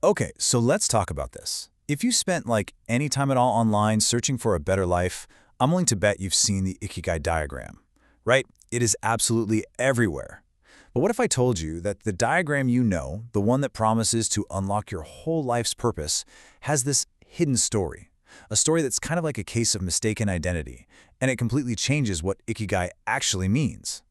Okay, so let's talk about this. If you spent like any time at all online searching for a better life, I'm willing to bet you've seen the Ikigai diagram, right? It is absolutely everywhere. But what if I told you that the diagram you know, the one that promises to unlock your whole life's purpose, has this hidden story? A story that's kind of like a case of mistaken identity, and it completely changes what Ikigai actually means.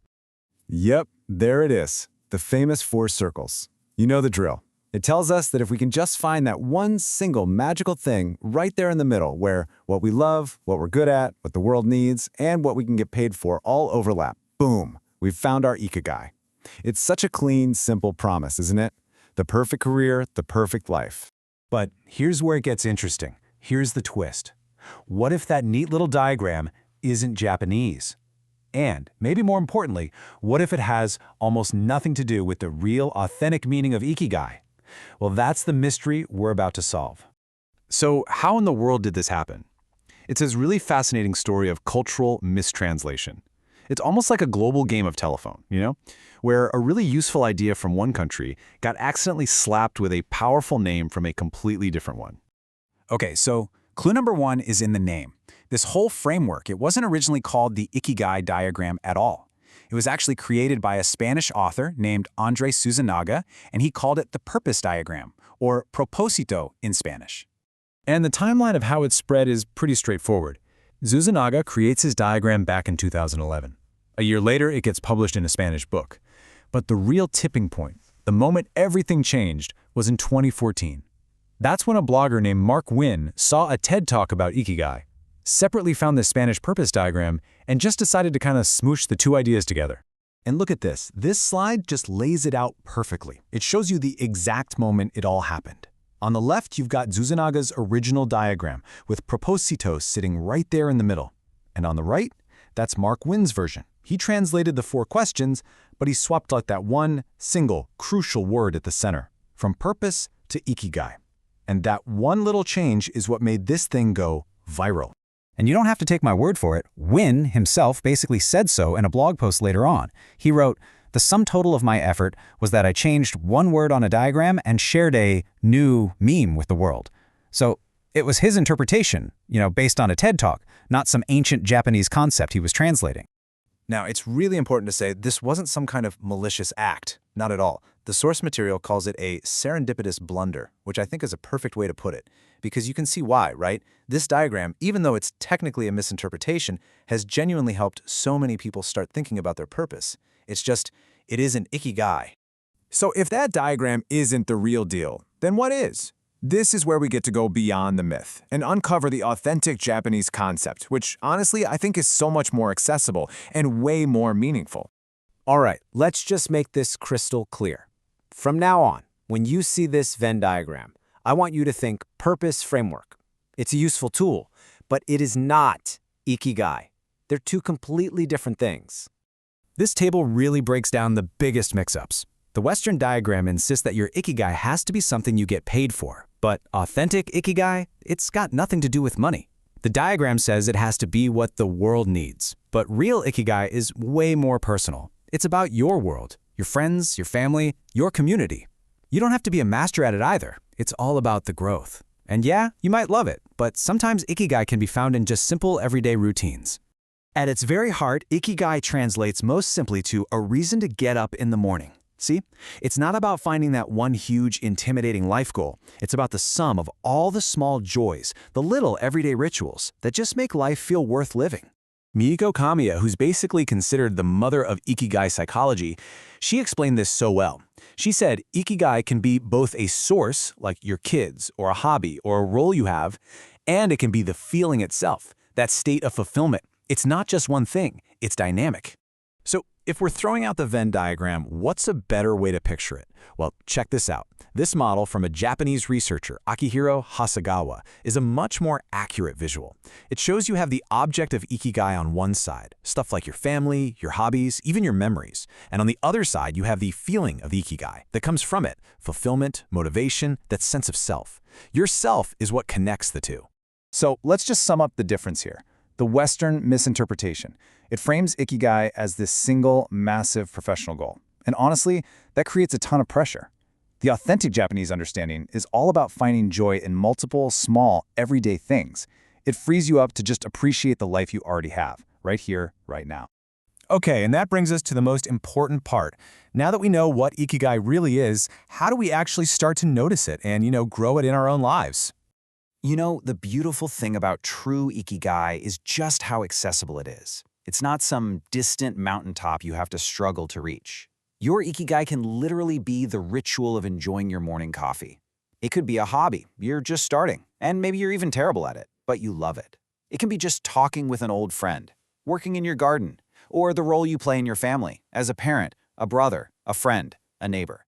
Yep, there it is. The famous 4 circles. You know the drill. It tells us that if we can just find that one single magical thing right there in the middle where what we love, what we're good at, what the world needs, and what we can get paid for all overlap, boom, we've found our Ikigai. It's such a clean, simple promise, isn't it? The perfect career, the perfect life. But here's where it gets interesting. Here's the twist. What if that neat little diagram isn't Japanese? And, maybe more importantly, what if it has almost nothing to do with the real, authentic meaning of Ikigai? Well, that's the mystery we're about to solve. So, how in the world did this happen? It's this really fascinating story of cultural mistranslation. It's almost like a global game of telephone, where a really useful idea from one country got accidentally slapped with a powerful name from a completely different one. Okay, so clue number 1 is in the name. This whole framework, it wasn't originally called the Ikigai diagram at all. It was actually created by a Spanish author named André Suzunaga, and he called it the purpose diagram, or propósito in Spanish. And the timeline of how it spread is pretty straightforward. Suzunaga creates his diagram back in 2011. A year later, it gets published in a Spanish book. But the real tipping point, the moment everything changed, was in 2014. That's when a blogger named Mark Wynn saw a TED Talk about Ikigai, separately found the Spanish purpose diagram, and just decided to kind of smoosh the two ideas together. And look at this. This slide just lays it out perfectly. It shows you the exact moment it all happened. On the left, you've got Suzunaga's original diagram, with propósito sitting right there in the middle. And on the right, that's Mark Wynn's version. He translated the 4 questions, but he swapped out that one single, crucial word at the center, from purpose to Ikigai. And that one little change is what made this thing go viral. And you don't have to take my word for it. Wynn himself basically said so in a blog post later on. He wrote, "The sum total of my effort was that I changed one word on a diagram and shared a new meme with the world." So it was his interpretation, based on a TED Talk, not some ancient Japanese concept he was translating. Now, it's really important to say this wasn't some kind of malicious act. Not at all. The source material calls it a serendipitous blunder, which I think is a perfect way to put it. Because you can see why, right? This diagram, even though it's technically a misinterpretation, has genuinely helped so many people start thinking about their purpose. It's just, it is an Ikigai. So if that diagram isn't the real deal, then what is? This is where we get to go beyond the myth and uncover the authentic Japanese concept, which honestly I think is so much more accessible and way more meaningful. All right, let's just make this crystal clear. From now on, when you see this Venn diagram, I want you to think purpose framework. It's a useful tool, but it is not Ikigai. They're 2 completely different things. This table really breaks down the biggest mix-ups. The Western diagram insists that your Ikigai has to be something you get paid for, but authentic Ikigai, it's got nothing to do with money. The diagram says it has to be what the world needs, but real Ikigai is way more personal. It's about your world, your friends, your family, your community. You don't have to be a master at it either. It's all about the growth. And yeah, you might love it, but sometimes Ikigai can be found in just simple everyday routines. At its very heart, Ikigai translates most simply to a reason to get up in the morning. See? It's not about finding that one huge, intimidating life goal. It's about the sum of all the small joys, the little everyday rituals that just make life feel worth living. Mieko Kamiya, who's basically considered the mother of Ikigai psychology, she explained this so well. She said Ikigai can be both a source, like your kids, or a hobby, or a role you have, and it can be the feeling itself, that state of fulfillment. It's not just one thing, it's dynamic. So if we're throwing out the Venn diagram, what's a better way to picture it? Well, check this out. This model from a Japanese researcher, Akihiro Hasegawa, is a much more accurate visual. It shows you have the object of Ikigai on one side, stuff like your family, your hobbies, even your memories. And on the other side, you have the feeling of Ikigai that comes from it, fulfillment, motivation, that sense of self. Your self is what connects the two. So let's just sum up the difference here. The Western misinterpretation. It frames Ikigai as this single, massive professional goal. And honestly, that creates a ton of pressure. The authentic Japanese understanding is all about finding joy in multiple, small, everyday things. It frees you up to just appreciate the life you already have, right here, right now. Okay, and that brings us to the most important part. Now that we know what Ikigai really is, how do we actually start to notice it and, grow it in our own lives? The beautiful thing about true Ikigai is just how accessible it is. It's not some distant mountaintop you have to struggle to reach. Your Ikigai can literally be the ritual of enjoying your morning coffee. It could be a hobby you're just starting, and maybe you're even terrible at it, but you love it. It can be just talking with an old friend, working in your garden, or the role you play in your family as a parent, a brother, a friend, a neighbor.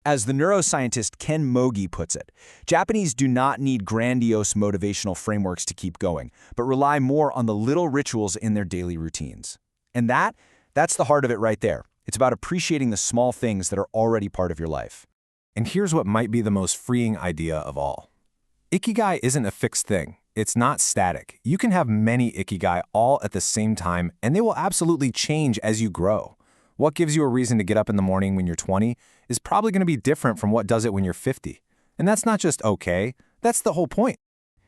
As the neuroscientist Ken Mogi puts it, Japanese do not need grandiose motivational frameworks to keep going, but rely more on the little rituals in their daily routines. And that's the heart of it right there. It's about appreciating the small things that are already part of your life. And here's what might be the most freeing idea of all. Ikigai isn't a fixed thing. It's not static. You can have many Ikigai all at the same time, and they will absolutely change as you grow. What gives you a reason to get up in the morning when you're 20 is probably going to be different from what does it when you're 50. And that's not just okay, that's the whole point.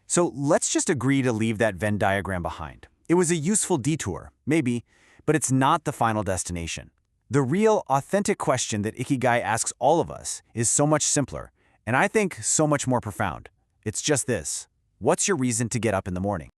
So let's just agree to leave that Venn diagram behind. It was a useful detour, maybe, but it's not the final destination. The real, authentic question that Ikigai asks all of us is so much simpler, and I think so much more profound. It's just this: what's your reason to get up in the morning?